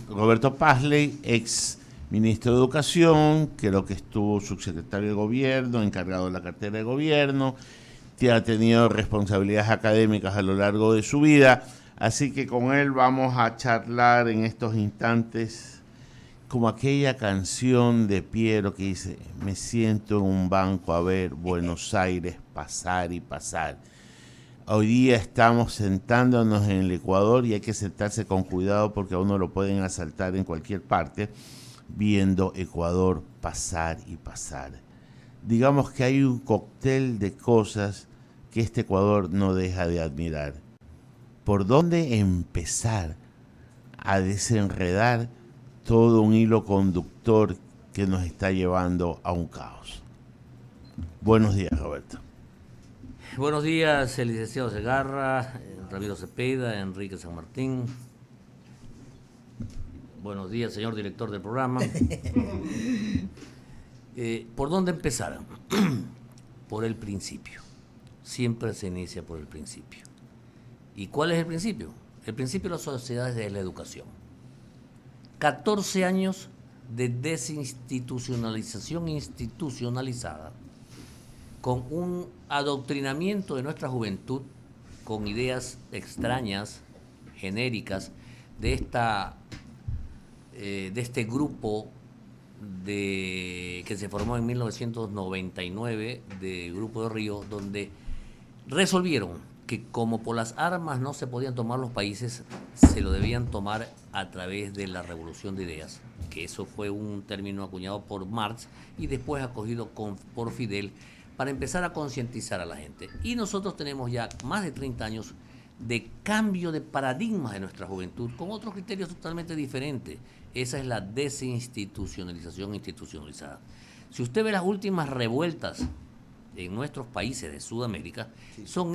Roberto Pazley, ex ministro de Educación, creo que estuvo subsecretario de Gobierno, encargado de la cartera de Gobierno, que ha tenido responsabilidades académicas a lo largo de su vida, así que con él vamos a charlar en estos instantes como aquella canción de Piero que dice: me siento en un banco a ver Buenos Aires pasar y pasar. Hoy día estamos sentándonos en el Ecuador y hay que sentarse con cuidado porque a uno lo pueden asaltar en cualquier parte, viendo Ecuador pasar y pasar. Digamos que hay un cóctel de cosas que este Ecuador no deja de admirar. ¿Por dónde empezar a desenredar todo un hilo conductor que nos está llevando a un caos? Buenos días, Roberto. Buenos días, el licenciado Segarra, Ramiro Cepeda, Enrique San Martín. Buenos días, señor director del programa. ¿Por dónde empezar? Por el principio. Siempre se inicia por el principio. ¿Y cuál es el principio? El principio de la sociedad es de la educación. 14 años de desinstitucionalización institucionalizada, con un adoctrinamiento de nuestra juventud con ideas extrañas, genéricas, de este grupo que se formó en 1999, de Grupo de Río, donde resolvieron que como por las armas no se podían tomar los países, se lo debían tomar a través de la revolución de ideas, que eso fue un término acuñado por Marx y después acogido por Fidel, para empezar a concientizar a la gente. Y nosotros tenemos ya más de 30 años de cambio de paradigmas de nuestra juventud con otros criterios totalmente diferentes. Esa es la desinstitucionalización institucionalizada. Si usted ve las últimas revueltas en nuestros países de Sudamérica, sí, son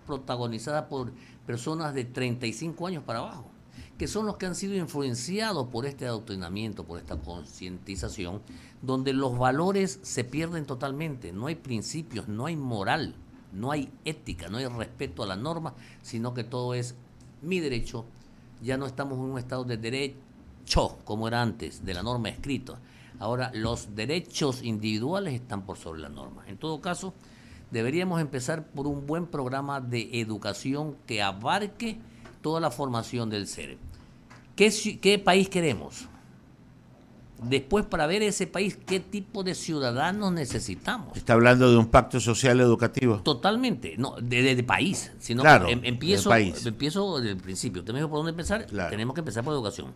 protagonizadas por personas de 35 años para abajo, que son los que han sido influenciados por este adoctrinamiento, por esta concientización, donde los valores se pierden totalmente, no hay principios, no hay moral, no hay ética, no hay respeto a la norma, sino que todo es mi derecho. Ya no estamos en un estado de derecho como era antes, de la norma escrita. Ahora los derechos individuales están por sobre la norma. En todo caso, deberíamos empezar por un buen programa de educación que abarque toda la formación del ser. ¿Qué país queremos? Después, para ver ese país, ¿qué tipo de ciudadanos necesitamos? ¿Está hablando de un pacto social educativo? Totalmente, no, de país. Sino claro, empiezo desde el principio. Usted me dijo por dónde empezar, claro. Tenemos que empezar por educación.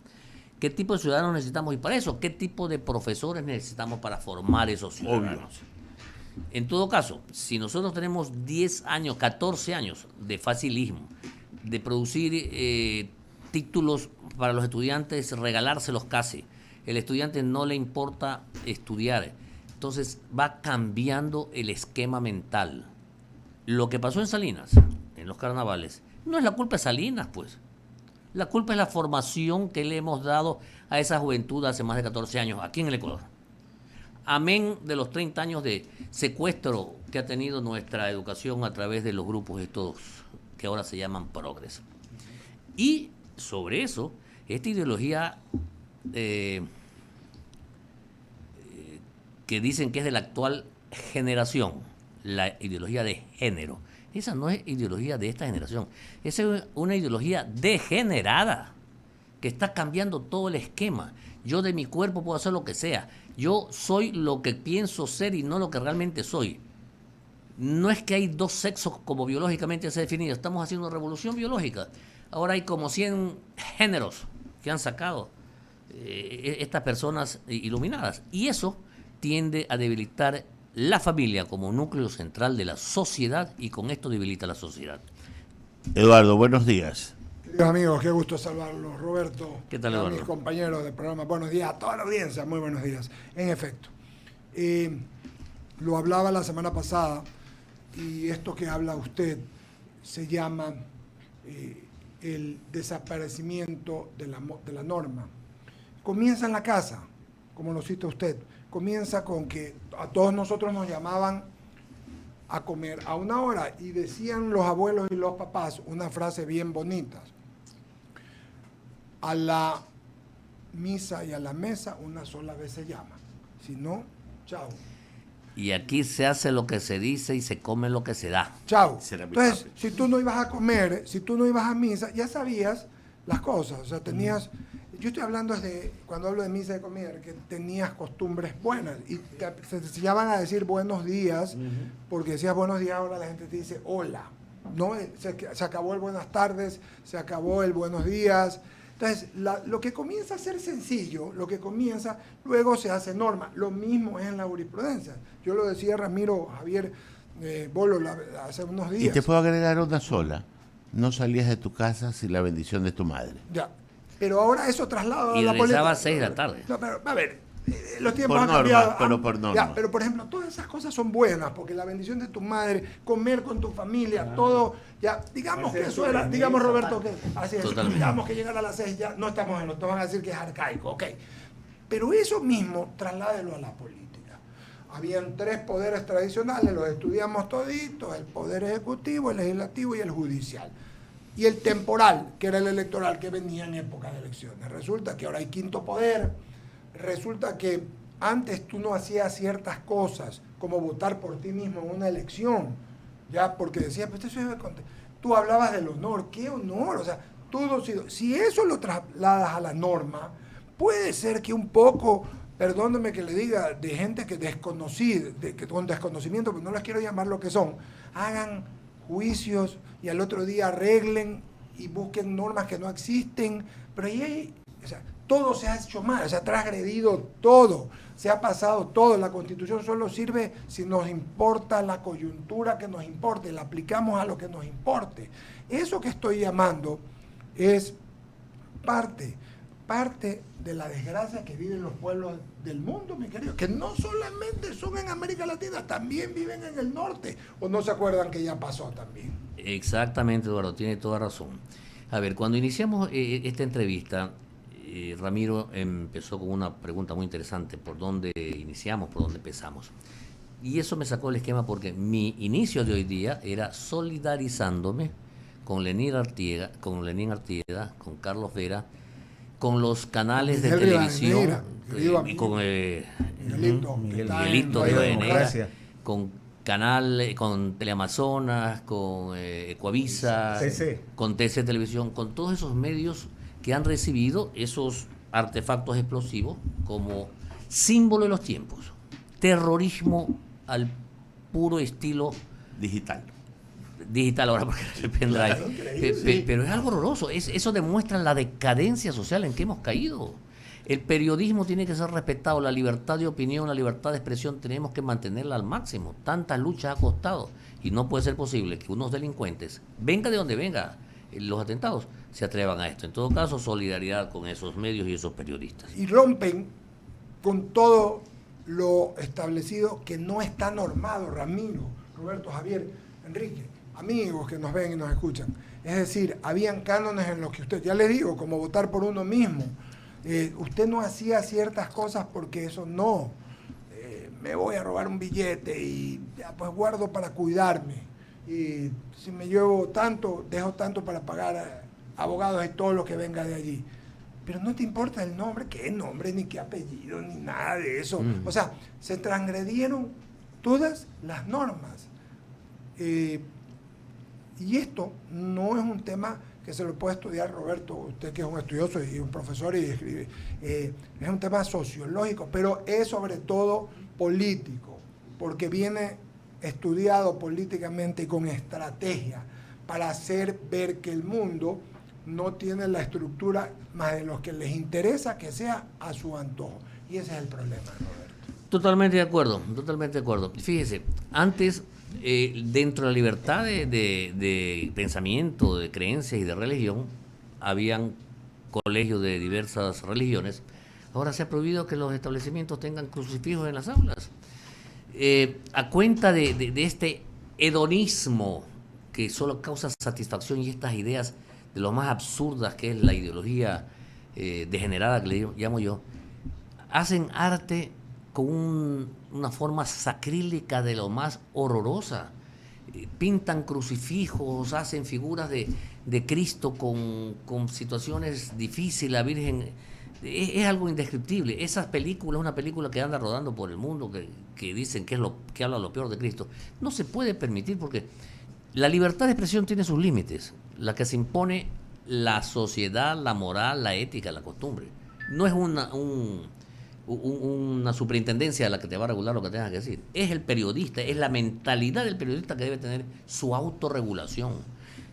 ¿Qué tipo de ciudadanos necesitamos? Y para eso, ¿qué tipo de profesores necesitamos para formar esos ciudadanos? Obvio. En todo caso, si nosotros tenemos 10 años, 14 años de facilismo, de producir títulos para los estudiantes, regalárselos casi, el estudiante no le importa estudiar, entonces va cambiando el esquema mental. Lo que pasó en Salinas, en los carnavales, no es la culpa de Salinas, pues. La culpa es la formación que le hemos dado a esa juventud hace más de 14 años aquí en el Ecuador. Amén de los 30 años de secuestro que ha tenido nuestra educación a través de los grupos estos que ahora se llaman progres. Y sobre eso, esta ideología que dicen que es de la actual generación, la ideología de género, esa no es ideología de esta generación, esa es una ideología degenerada que está cambiando todo el esquema. Yo de mi cuerpo puedo hacer lo que sea, yo soy lo que pienso ser y no lo que realmente soy. No es que hay dos sexos como biológicamente se ha definido, estamos haciendo revolución biológica. Ahora hay como 100 géneros que han sacado estas personas iluminadas, y eso tiende a debilitar la familia como núcleo central de la sociedad, y con esto debilita la sociedad. Eduardo, buenos días. Queridos amigos, qué gusto saludarlos. Roberto, ¿qué tal, Eduardo? A mis compañeros del programa, buenos días a toda la audiencia, muy buenos días. En efecto, lo hablaba la semana pasada, y esto que habla usted se llama el desaparecimiento de la norma. Comienza en la casa, como lo cita usted. Comienza con que a todos nosotros nos llamaban a comer a una hora y decían los abuelos y los papás una frase bien bonita. a la misa y a la mesa una sola vez se llama. Si no, chao. Y aquí se hace lo que se dice y se come lo que se da. Chao. Será mi Entonces, papi. si tú no ibas a comer, si tú no ibas a misa, ya sabías las cosas. O sea, tenías... Yo estoy hablando desde, cuando hablo de misa y comida, que tenías costumbres buenas. Y se enseñaban a decir buenos días, porque decías buenos días, ahora la gente te dice hola. ¿No? Se acabó el buenas tardes, se acabó el buenos días. Entonces, lo que comienza a ser sencillo, luego se hace norma. Lo mismo es en la jurisprudencia. Yo lo decía Ramiro Javier Bolo hace unos días. Y te puedo agregar una sola. No salías de tu casa sin la bendición de tu madre. Ya. Pero ahora eso traslado a Y la política. rezaba a 6 de la tarde. No, pero a ver, los tiempos Por han norma, cambiado. pero por norma. Ya, pero por ejemplo, todas esas cosas son buenas, porque la bendición de tu madre, comer con tu familia, todo, ya, digamos que eso era, digamos Roberto, que así es, Totalmente. digamos que llegar a las 6 ya no estamos en lo, te van a decir que es arcaico, ok. Pero eso mismo, trasládelo a la política. Habían 3 poderes tradicionales, los estudiamos toditos, el poder ejecutivo, el legislativo y el judicial. Y el temporal, que era el electoral, que venía en época de elecciones. Resulta que ahora hay 5º poder, resulta que antes tú no hacías ciertas cosas, como votar por ti mismo en una elección, ya, porque decías, pues eso es tú hablabas del honor, ¿qué honor? O sea, si eso lo trasladas a la norma, puede ser que un poco, perdóneme que le diga, de gente que desconocida, que con desconocimiento, pero no les quiero llamar lo que son, hagan juicios y al otro día arreglen y busquen normas que no existen, pero ahí o sea, todo se ha hecho mal, se ha transgredido todo, se ha pasado todo. La Constitución solo sirve si nos importa la coyuntura que nos importe, la aplicamos a lo que nos importe. Eso que estoy llamando es parte de la desgracia que viven los pueblos del mundo, mi querido, que no solamente son en América Latina, también viven en el norte, o no se acuerdan que ya pasó también. Exactamente, Eduardo, tiene toda razón. A ver, cuando iniciamos esta entrevista, Ramiro empezó con una pregunta muy interesante, ¿por dónde iniciamos, por dónde empezamos? Y eso me sacó el esquema porque mi inicio de hoy día era solidarizándome con Lenín Artieda, con Carlos Vera, con los canales de televisión, y con Miguelito Rivadeneira, con Teleamazonas, con Ecuavisa, con TC Televisión, con todos esos medios que han recibido esos artefactos explosivos como símbolo de los tiempos. Terrorismo al puro estilo Digital ahora porque el pendrive. Pero es algo horroroso. Eso demuestra la decadencia social en que hemos caído. El periodismo tiene que ser respetado, la libertad de opinión, la libertad de expresión tenemos que mantenerla al máximo. Tantas luchas ha costado y no puede ser posible que unos delincuentes, venga de donde venga los atentados, se atrevan a esto. En todo caso, solidaridad con esos medios y esos periodistas. Y rompen con todo lo establecido que no está normado, Ramiro, Roberto, Javier, Enrique, amigos que nos ven y nos escuchan. Es decir, habían cánones en los que usted, ya les digo, como votar por uno mismo. Usted no hacía ciertas cosas porque eso no. Me voy a robar un billete y ya pues guardo para cuidarme. Y si me llevo tanto, dejo tanto para pagar abogados y todo lo que venga de allí. Pero no te importa el nombre, qué nombre, ni qué apellido, ni nada de eso. O sea, se transgredieron todas las normas. Y esto no es un tema que se lo puede estudiar Roberto, usted que es un estudioso y un profesor y escribe. Es un tema sociológico, pero es sobre todo político, porque viene estudiado políticamente y con estrategia para hacer ver que el mundo no tiene la estructura más de los que les interesa que sea a su antojo. Y ese es el problema, Roberto. Totalmente de acuerdo, totalmente de acuerdo. Fíjese, antes, dentro de la libertad de pensamiento, de creencias y de religión, habían colegios de diversas religiones. Ahora se ha prohibido que los establecimientos tengan crucifijos en las aulas. A cuenta de este hedonismo que solo causa satisfacción y estas ideas de lo más absurdas que es la ideología degenerada que le llamo yo, hacen arte con una forma sacrílega de lo más horrorosa. pintan crucifijos, hacen figuras de Cristo con situaciones difíciles, la Virgen. Es algo indescriptible. Esas películas, una película que anda rodando por el mundo, que dicen que habla lo peor de Cristo, no se puede permitir porque la libertad de expresión tiene sus límites, la que se impone la sociedad, la moral, la ética, la costumbre. No es una superintendencia la que te va a regular lo que tengas que decir. Es el periodista, es la mentalidad del periodista que debe tener su autorregulación.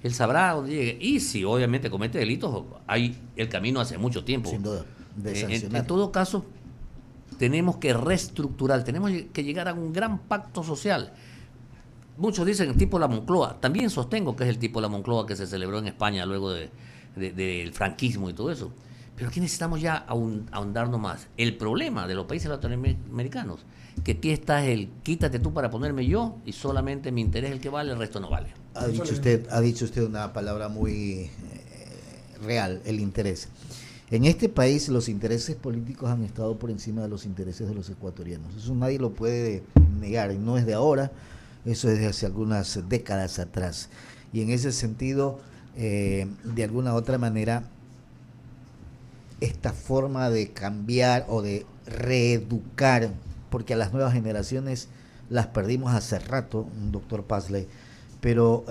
Él sabrá dónde llegue. Y si obviamente comete delitos, hay el camino hace mucho tiempo. Sin duda, de sancionar. En todo caso, tenemos que reestructurar, tenemos que llegar a un gran pacto social. Muchos dicen el tipo de la Moncloa. También sostengo que es el tipo de la Moncloa que se celebró en España luego del franquismo y todo eso. Pero aquí necesitamos ya ahondarnos más. El problema de los países latinoamericanos, que aquí está el quítate tú para ponerme yo y solamente mi interés es el que vale, el resto no vale. Ha dicho usted una palabra muy real, el interés. En este país los intereses políticos han estado por encima de los intereses de los ecuatorianos. Eso nadie lo puede negar, y no es de ahora, eso es de hace algunas décadas atrás. Y en ese sentido, de alguna u otra manera, esta forma de cambiar o de reeducar, porque a las nuevas generaciones las perdimos hace rato, doctor Pazley, pero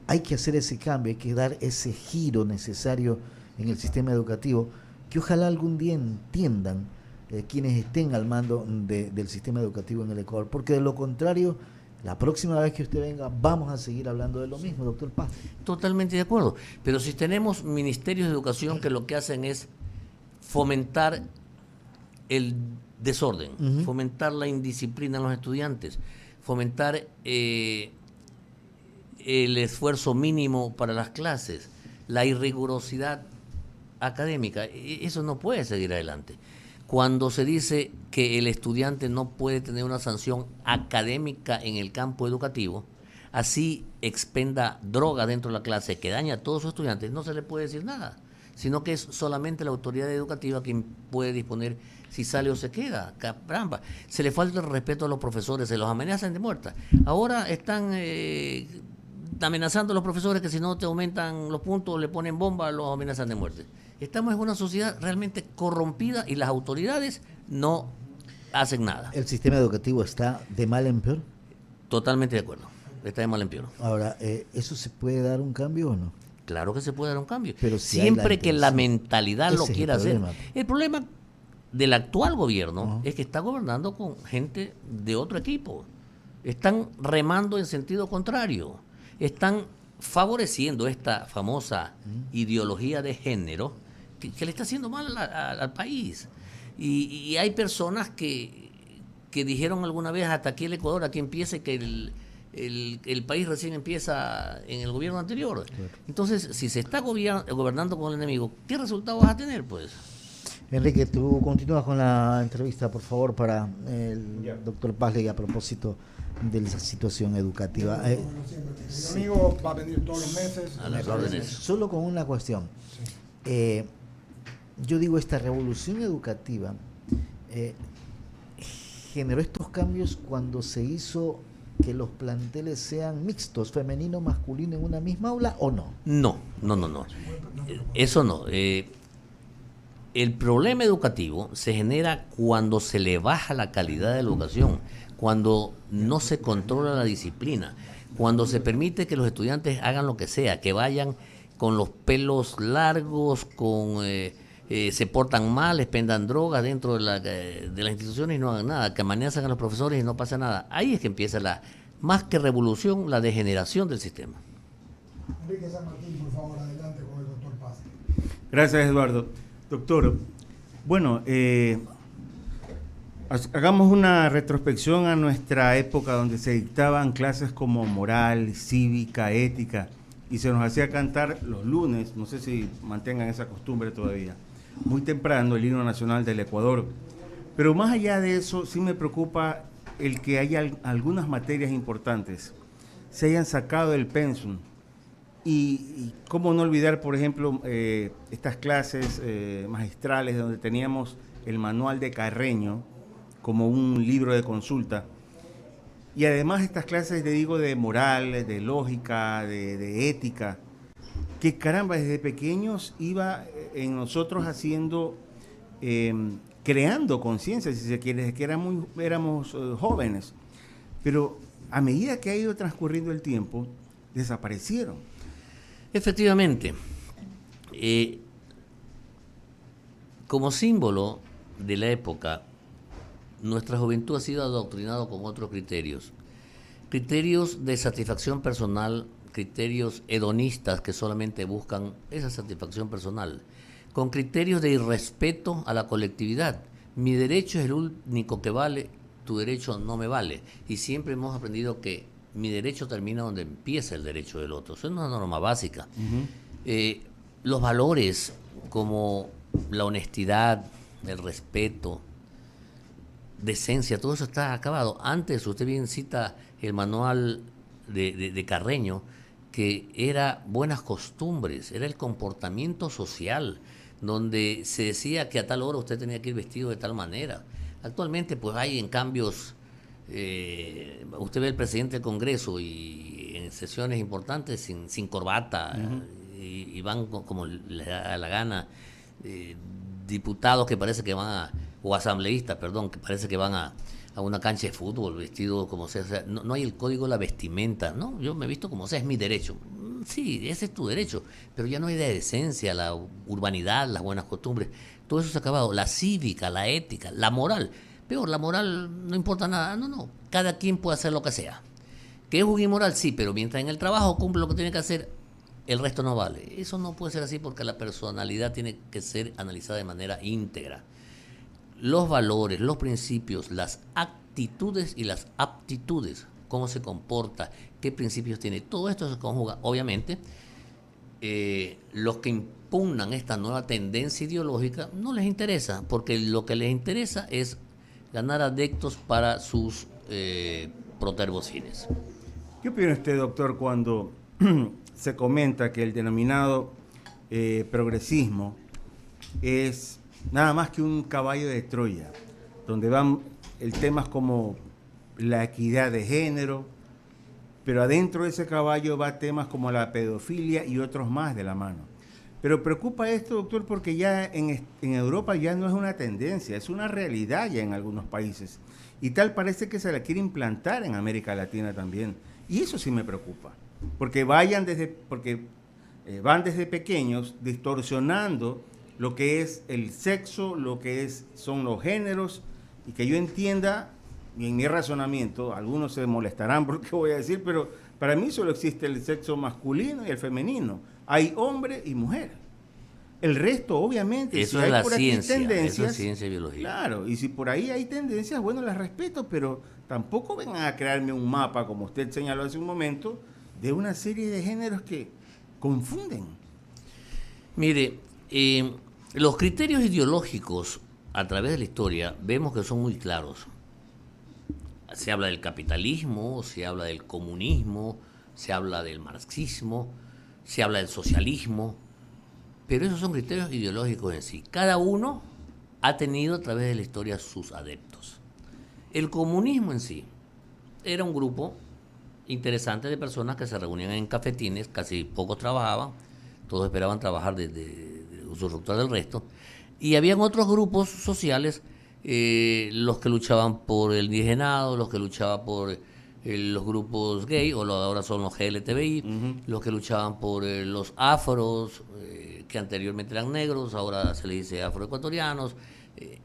hay que hacer ese cambio, hay que dar ese giro necesario en el sistema educativo, que ojalá algún día entiendan quienes estén al mando del sistema educativo en el Ecuador, porque de lo contrario, la próxima vez que usted venga, vamos a seguir hablando de lo mismo, doctor Pazley. Totalmente de acuerdo, pero si tenemos ministerios de educación que lo que hacen es fomentar el desorden, fomentar la indisciplina en los estudiantes, fomentar el esfuerzo mínimo para las clases, la irrigurosidad académica. Eso no puede seguir adelante. Cuando se dice que el estudiante no puede tener una sanción académica en el campo educativo, así expenda droga dentro de la clase que daña a todos sus estudiantes, no se le puede decir nada, sino que es solamente la autoridad educativa quien puede disponer si sale o se queda. Caramba, se le falta el respeto a los profesores, se los amenazan de muerte. Ahora están amenazando a los profesores que si no te aumentan los puntos, le ponen bomba, los amenazan de muerte. Estamos en una sociedad realmente corrompida y las autoridades no hacen nada. ¿El sistema educativo está de mal en peor? Totalmente de acuerdo, está de mal en peor. Ahora, ¿eso se puede dar un cambio o no? Claro que se puede dar un cambio. Pero si siempre que la mentalidad lo quiera hacer. El problema del actual gobierno es que está gobernando con gente de otro equipo. Están remando en sentido contrario. Están favoreciendo esta famosa ideología de género que le está haciendo mal al país. Y hay personas que dijeron alguna vez hasta aquí el Ecuador, aquí empiece que el país recién empieza en el gobierno anterior. Claro. Entonces, si se está gobernando con el enemigo, ¿qué resultados vas a tener, pues? Enrique, tú continúas con la entrevista, por favor, para el doctor Pazley a propósito de la situación educativa. Mi amigo va a venir todos los meses. A las órdenes. Solo con una cuestión. Sí. Yo digo, esta revolución educativa generó estos cambios cuando se hizo que los planteles sean mixtos, femenino, masculino, en una misma aula, ¿o no? No. Eso no. El problema educativo se genera cuando se le baja la calidad de la educación, cuando no se controla la disciplina, cuando se permite que los estudiantes hagan lo que sea, que vayan con los pelos largos, se portan mal, expendan drogas dentro de las instituciones y no hagan nada, que amenazan a los profesores y no pasa nada. Ahí es que empieza más que revolución, la degeneración del sistema. Enrique San Martín, por favor, adelante con el doctor Paz. Gracias, Eduardo. Doctor, bueno, hagamos una retrospección a nuestra época donde se dictaban clases como moral, cívica, ética, y se nos hacía cantar los lunes, no sé si mantengan esa costumbre todavía, muy temprano el himno nacional del Ecuador. Pero más allá de eso, sí me preocupa el que haya algunas materias importantes se hayan sacado del pensum. Y cómo no olvidar, por ejemplo, estas clases magistrales donde teníamos el manual de Carreño como un libro de consulta. Y además estas clases, te digo, de moral, de lógica, de ética, que caramba, desde pequeños iba en nosotros haciendo, creando conciencia, si se quiere, desde que éramos jóvenes. Pero a medida que ha ido transcurriendo el tiempo, desaparecieron. Efectivamente, como símbolo de la época, nuestra juventud ha sido adoctrinado con otros criterios. Criterios de satisfacción personal, criterios hedonistas que solamente buscan esa satisfacción personal, con criterios de irrespeto a la colectividad. Mi derecho es el único que vale, tu derecho no me vale. Y siempre hemos aprendido que mi derecho termina donde empieza el derecho del otro. Eso es una norma básica. Los valores como la honestidad, el respeto, decencia, todo eso está acabado. Antes, usted bien cita el manual de Carreño, que era buenas costumbres, era el comportamiento social, donde se decía que a tal hora usted tenía que ir vestido de tal manera. Actualmente pues hay en cambios, usted ve el presidente del Congreso y en sesiones importantes sin corbata, y van como les da la gana, diputados que parece que van o asambleístas, perdón, que parece que van a una cancha de fútbol vestido como sea. O sea, no hay el código de la vestimenta, ¿no? Yo me he visto como sea, es mi derecho. Sí, ese es tu derecho, pero ya no hay de decencia, la urbanidad, las buenas costumbres, todo eso se ha acabado. La cívica, la ética, la moral. Peor, la moral no importa nada, no. Cada quien puede hacer lo que sea. ¿Que es un inmoral? Sí, pero mientras en el trabajo cumple lo que tiene que hacer, el resto no vale. Eso no puede ser así porque la personalidad tiene que ser analizada de manera íntegra. Los valores, los principios, las actitudes y las aptitudes, cómo se comporta, qué principios tiene, todo esto se conjuga. Obviamente, los que impugnan esta nueva tendencia ideológica no les interesa, porque lo que les interesa es ganar adeptos para sus protervos fines. ¿Qué opina usted, doctor, cuando se comenta que el denominado progresismo es nada más que un caballo de Troya, donde van temas como la equidad de género, pero adentro de ese caballo va temas como la pedofilia y otros más de la mano? Pero preocupa esto, doctor, porque ya en Europa ya no es una tendencia, es una realidad ya en algunos países. Y tal parece que se la quiere implantar en América Latina también. Y eso sí me preocupa, porque van desde pequeños distorsionando lo que es el sexo, lo que son los géneros, y que yo entienda, y en mi razonamiento, algunos se molestarán por lo que voy a decir, pero para mí solo existe el sexo masculino y el femenino. Hay hombre y mujer. El resto, obviamente, eso si es hay la por ciencia, aquí tendencias, eso es ciencia y biología. Claro, y si por ahí hay tendencias, bueno, las respeto, pero tampoco vengan a crearme un mapa, como usted señaló hace un momento, de una serie de géneros que confunden. Mire, los criterios ideológicos a través de la historia vemos que son muy claros. Se habla del capitalismo, se habla del comunismo, se habla del marxismo, se habla del socialismo, pero esos son criterios ideológicos en sí. Cada uno ha tenido a través de la historia sus adeptos. El comunismo en sí era un grupo interesante de personas que se reunían en cafetines, casi pocos trabajaban, todos esperaban trabajar de usufructuar del resto, y habían otros grupos sociales, los que luchaban por el indigenado, los que luchaban por los grupos gay, ahora son los LGTBI, los que luchaban por los afros, que anteriormente eran negros, ahora se les dice afroecuatorianos,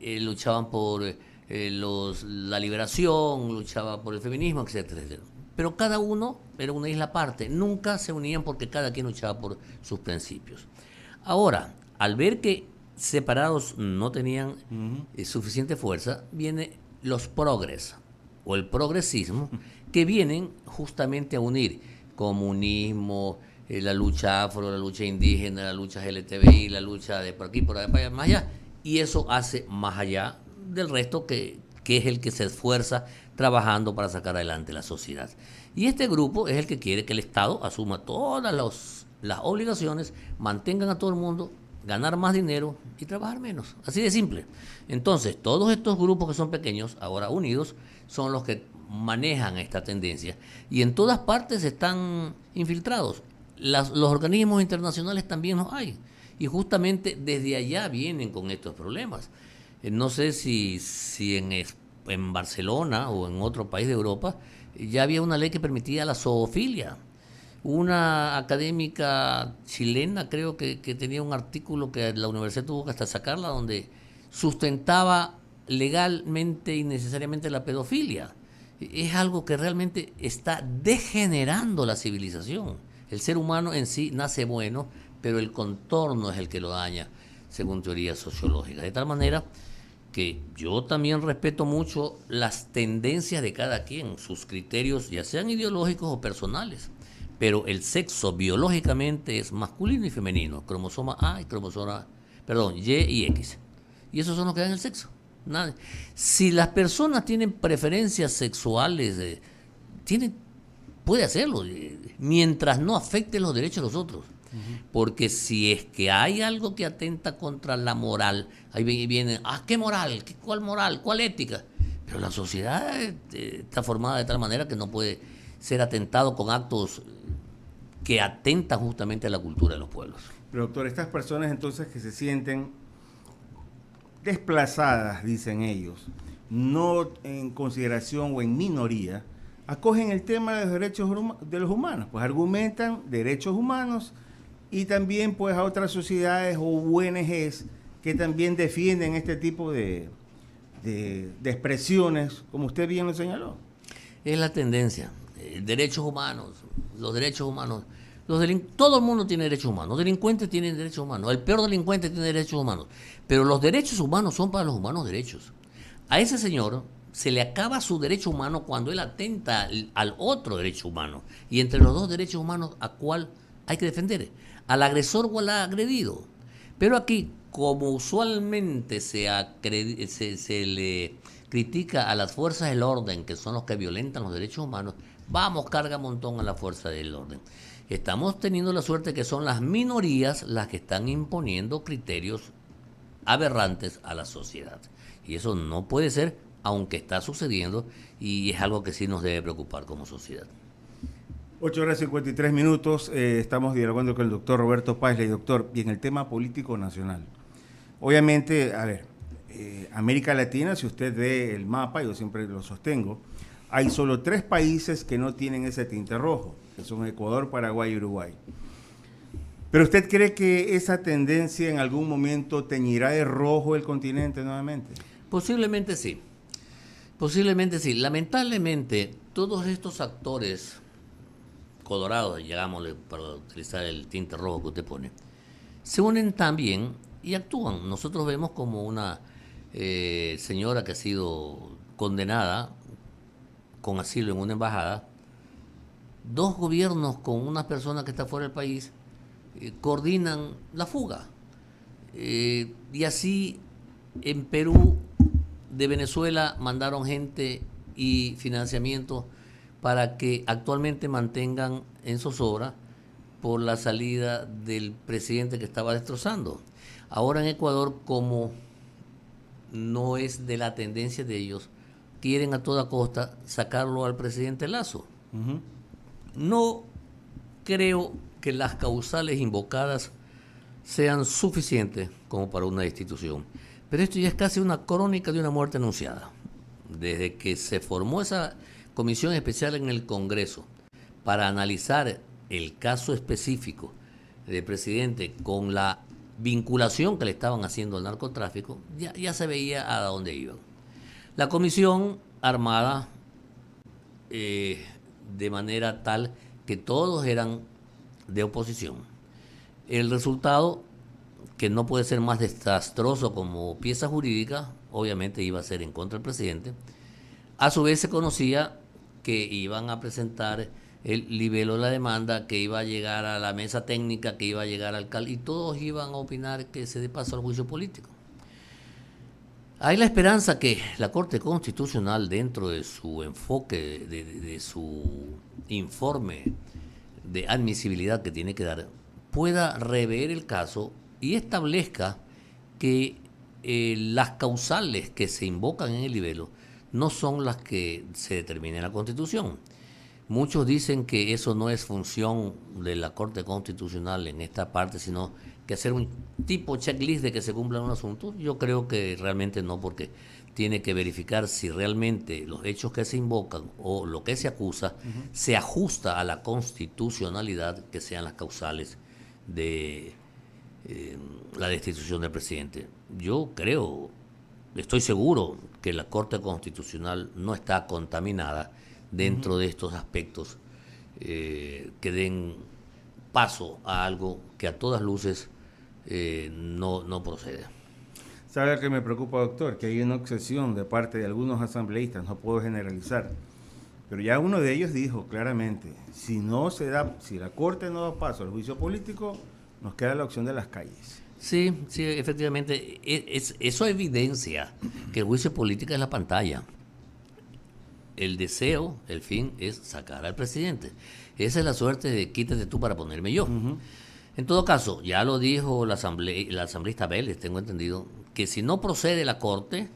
luchaban por la liberación, luchaban por el feminismo, etcétera, etcétera. Pero cada uno era una isla aparte, nunca se unían porque cada quien luchaba por sus principios. Ahora, al ver que separados no tenían suficiente fuerza, vienen los progres o el progresismo, que vienen justamente a unir comunismo, la lucha afro, la lucha indígena, la lucha LGTBI, la lucha de por aquí, por allá, más allá, y eso hace más allá del resto que es el que se esfuerza trabajando para sacar adelante la sociedad. Y este grupo es el que quiere que el Estado asuma todas las obligaciones, mantengan a todo el mundo ganar más dinero y trabajar menos. Así de simple. Entonces, todos estos grupos que son pequeños, ahora unidos, son los que manejan esta tendencia. Y en todas partes están infiltrados. Los organismos internacionales también los hay. Y justamente desde allá vienen con estos problemas. No sé si en Barcelona o en otro país de Europa ya había una ley que permitía la zoofilia. Una académica chilena creo que tenía un artículo que la universidad tuvo que hasta sacarla, donde sustentaba legalmente y necesariamente la pedofilia. Es algo que realmente está degenerando la civilización. El ser humano en sí nace bueno, pero el contorno es el que lo daña, según teorías sociológicas. De tal manera que yo también respeto mucho las tendencias de cada quien, sus criterios, ya sean ideológicos o personales. Pero el sexo biológicamente es masculino y femenino, cromosoma A y Y y X. Y esos son los que dan el sexo. Nada. Si las personas tienen preferencias sexuales, puede hacerlo, mientras no afecte los derechos de los otros. Porque si es que hay algo que atenta contra la moral, ahí viene, ¿qué moral? ¿Cuál moral? ¿Cuál ética? Pero la sociedad está formada de tal manera que no puede ser atentado con actos que atentan justamente a la cultura de los pueblos. Pero doctor, estas personas entonces que se sienten desplazadas, dicen ellos, no en consideración o en minoría, acogen el tema de los derechos de los humanos, pues argumentan derechos humanos y también pues a otras sociedades o ONGs que también defienden este tipo de expresiones, como usted bien lo señaló. Es la tendencia. Derechos humanos, los derechos humanos. Todo el mundo tiene derechos humanos. Los delincuentes tienen derechos humanos. El peor delincuente tiene derechos humanos. Pero los derechos humanos son para los humanos derechos. A ese señor se le acaba su derecho humano cuando él atenta al otro derecho humano. Y entre los dos derechos humanos, ¿a cuál hay que defender? ¿Al agresor o al agredido? Pero aquí, como usualmente se le critica a las fuerzas del orden, que son los que violentan los derechos humanos, vamos, carga montón a la fuerza del orden. Estamos teniendo la suerte que son las minorías las que están imponiendo criterios aberrantes a la sociedad. Y eso no puede ser, aunque está sucediendo, y es algo que sí nos debe preocupar como sociedad. 8:53. Estamos dialogando con el doctor Roberto Paisley. Doctor, y en el tema político nacional. Obviamente, a ver, América Latina, si usted ve el mapa, yo siempre lo sostengo, hay solo 3 países que no tienen ese tinte rojo, que son Ecuador, Paraguay y Uruguay. ¿Pero usted cree que esa tendencia en algún momento teñirá de rojo el continente nuevamente? Posiblemente sí. Posiblemente sí. Lamentablemente, todos estos actores colorados, llamámosle para utilizar el tinte rojo que usted pone, se unen también y actúan. Nosotros vemos como una señora que ha sido condenada con asilo en una embajada, 2 gobiernos con una persona que está fuera del país coordinan la fuga. Y así en Perú, de Venezuela, mandaron gente y financiamiento para que actualmente mantengan en zozobra por la salida del presidente que estaba destrozando. Ahora en Ecuador, como no es de la tendencia de ellos, quieren a toda costa sacarlo al presidente Lasso. Uh-huh. No creo que las causales invocadas sean suficientes como para una destitución. Pero esto ya es casi una crónica de una muerte anunciada. Desde que se formó esa comisión especial en el Congreso para analizar el caso específico del presidente con la vinculación que le estaban haciendo al narcotráfico, ya se veía a dónde iban. La comisión armada de manera tal que todos eran de oposición. El resultado, que no puede ser más desastroso como pieza jurídica, obviamente iba a ser en contra del presidente. A su vez se conocía que iban a presentar el libelo de la demanda, que iba a llegar a la mesa técnica, que iba a llegar al alcalde, y todos iban a opinar que se dé paso al juicio político. Hay la esperanza que la Corte Constitucional, dentro de su enfoque, de su informe de admisibilidad que tiene que dar, pueda rever el caso y establezca que las causales que se invocan en el libelo no son las que se determinan en la Constitución. Muchos dicen que eso no es función de la Corte Constitucional en esta parte, sino que hacer un tipo checklist de que se cumplan un asunto. Yo creo que realmente no, porque tiene que verificar si realmente los hechos que se invocan o lo que se acusa se ajusta a la constitucionalidad, que sean las causales de la destitución del presidente. Yo creo, estoy seguro que la Corte Constitucional no está contaminada dentro de estos aspectos que den paso a algo que a todas luces no procede. ¿Sabe qué me preocupa, doctor? Que hay una obsesión de parte de algunos asambleístas, no puedo generalizar, pero ya uno de ellos dijo claramente, si la Corte no da paso al juicio político, nos queda la opción de las calles. Sí, efectivamente, eso evidencia que el juicio político es la pantalla. El deseo, el fin, es sacar al presidente. Esa es la suerte de quítate tú para ponerme yo. En todo caso, ya lo dijo la asambleísta Vélez, tengo entendido, que si no procede la Corte,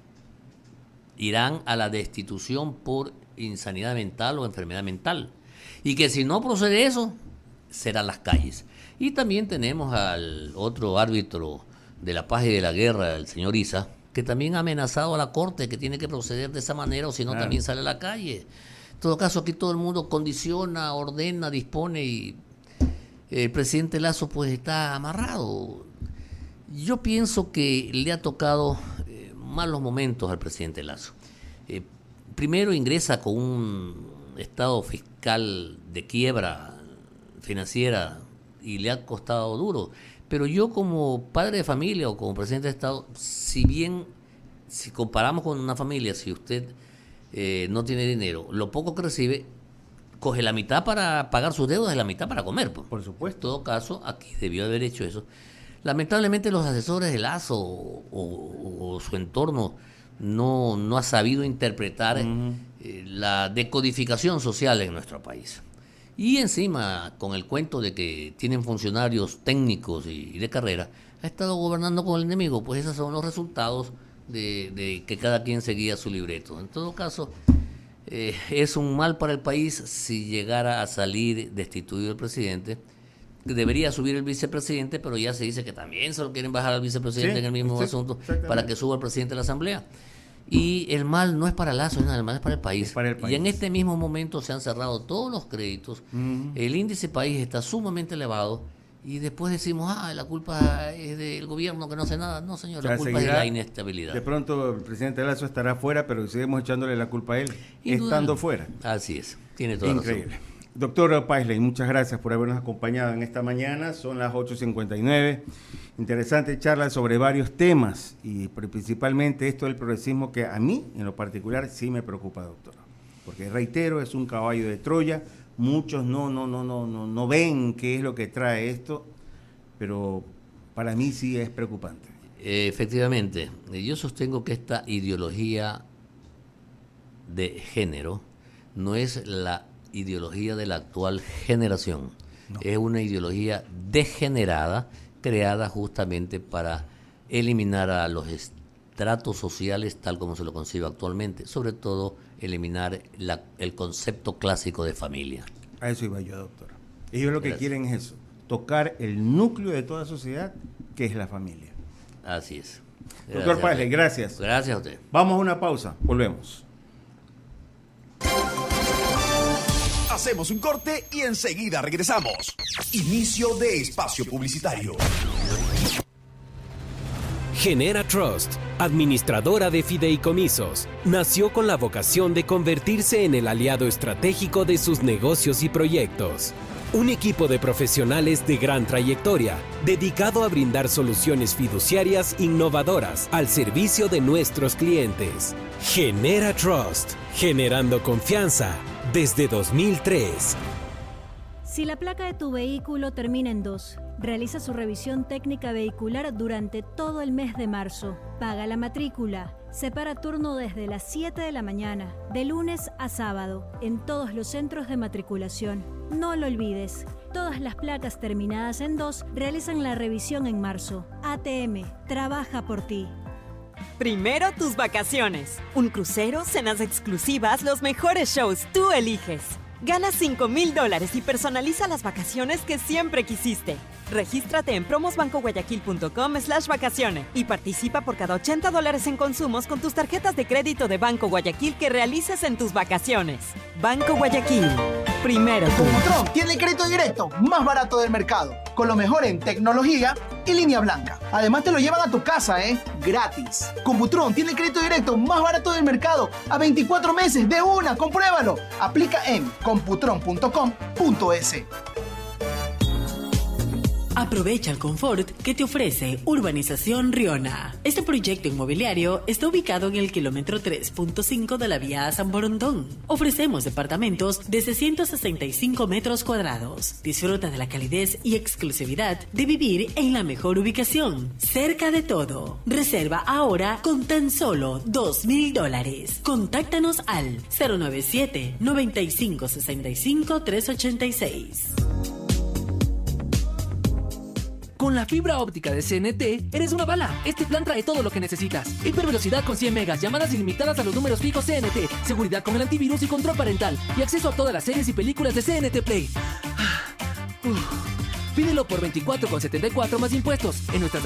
irán a la destitución por insanidad mental o enfermedad mental. Y que si no procede eso, serán las calles. Y también tenemos al otro árbitro de la paz y de la guerra, el señor Issa, que también ha amenazado a la Corte que tiene que proceder de esa manera o si no también sale a la calle. En todo caso, aquí todo el mundo condiciona, ordena, dispone y el presidente Lasso pues está amarrado. Yo pienso que le ha tocado malos momentos al presidente Lasso. Primero ingresa con un estado fiscal de quiebra financiera y le ha costado duro. Pero yo como padre de familia o como presidente de Estado, si comparamos con una familia, si usted no tiene dinero, lo poco que recibe, coge la mitad para pagar sus deudas y la mitad para comer. Pues. Por supuesto. En todo caso, aquí debió haber hecho eso. Lamentablemente los asesores de Lasso o su entorno no ha sabido interpretar la decodificación social en nuestro país. Y encima, con el cuento de que tienen funcionarios técnicos y de carrera, ha estado gobernando con el enemigo, pues esos son los resultados de que cada quien seguía su libreto. En todo caso, es un mal para el país si llegara a salir destituido el presidente. Debería subir el vicepresidente, pero ya se dice que también se lo quieren bajar al vicepresidente en el mismo asunto para que suba el presidente de la Asamblea. Y el mal no es para Lasso, el mal es para el país. Y en este mismo momento se han cerrado todos los créditos, el índice país está sumamente elevado y después decimos, la culpa es del gobierno que no hace nada. No, señor, la culpa es de la inestabilidad. De pronto el presidente Lasso estará fuera, pero seguimos echándole la culpa a él, estando fuera. Así es, tiene toda la razón. Increíble. Doctor Paisley, muchas gracias por habernos acompañado en esta mañana. Son las 8:59. Interesante charla sobre varios temas y principalmente esto del progresismo que a mí, en lo particular, sí me preocupa, doctor. Porque, reitero, es un caballo de Troya. Muchos no ven qué es lo que trae esto, pero para mí sí es preocupante. Efectivamente, yo sostengo que esta ideología de género no es la ideología de la actual generación. No. Es una ideología degenerada, creada justamente para eliminar a los estratos sociales tal como se lo concibe actualmente, sobre todo eliminar el concepto clásico de familia. A eso iba yo, doctor. Ellos lo que quieren es eso, tocar el núcleo de toda sociedad, que es la familia. Así es. Doctor Paisley, gracias. Gracias a usted. Vamos a una pausa, volvemos. Hacemos un corte y enseguida regresamos. Inicio de espacio publicitario. Genera Trust, administradora de fideicomisos, nació con la vocación de convertirse en el aliado estratégico de sus negocios y proyectos. Un equipo de profesionales de gran trayectoria, dedicado a brindar soluciones fiduciarias innovadoras al servicio de nuestros clientes. Genera Trust, generando confianza desde 2003. Si la placa de tu vehículo termina en 2, realiza su revisión técnica vehicular durante todo el mes de marzo. Paga la matrícula. Separa turno desde las 7 de la mañana, de lunes a sábado, en todos los centros de matriculación. No lo olvides. Todas las placas terminadas en 2 realizan la revisión en marzo. ATM, trabaja por ti. Primero tus vacaciones. Un crucero, cenas exclusivas, los mejores shows, tú eliges. Gana $5,000 y personaliza las vacaciones que siempre quisiste. Regístrate en promosbancoguayaquil.com/vacaciones y participa por cada $80 en consumos con tus tarjetas de crédito de Banco Guayaquil que realices en tus vacaciones. Banco Guayaquil. Primero tú. Computron tiene el crédito directo más barato del mercado, con lo mejor en tecnología y línea blanca. Además te lo llevan a tu casa, gratis. Computron tiene el crédito directo más barato del mercado, a 24 meses de una. Compruébalo. Aplica en computron.com.es. Aprovecha el confort que te ofrece Urbanización Riona. Este proyecto inmobiliario está ubicado en el kilómetro 3.5 de la vía a San Borondón. Ofrecemos departamentos de 665 metros cuadrados. Disfruta de la calidez y exclusividad de vivir en la mejor ubicación, cerca de todo. Reserva ahora con tan solo $2,000. Contáctanos al 097-9565-386. Con la fibra óptica de CNT, eres una bala. Este plan trae todo lo que necesitas. Hipervelocidad con 100 megas, llamadas ilimitadas a los números fijos CNT, seguridad con el antivirus y control parental, y acceso a todas las series y películas de CNT Play. Pídelo por $24,74 más impuestos en nuestras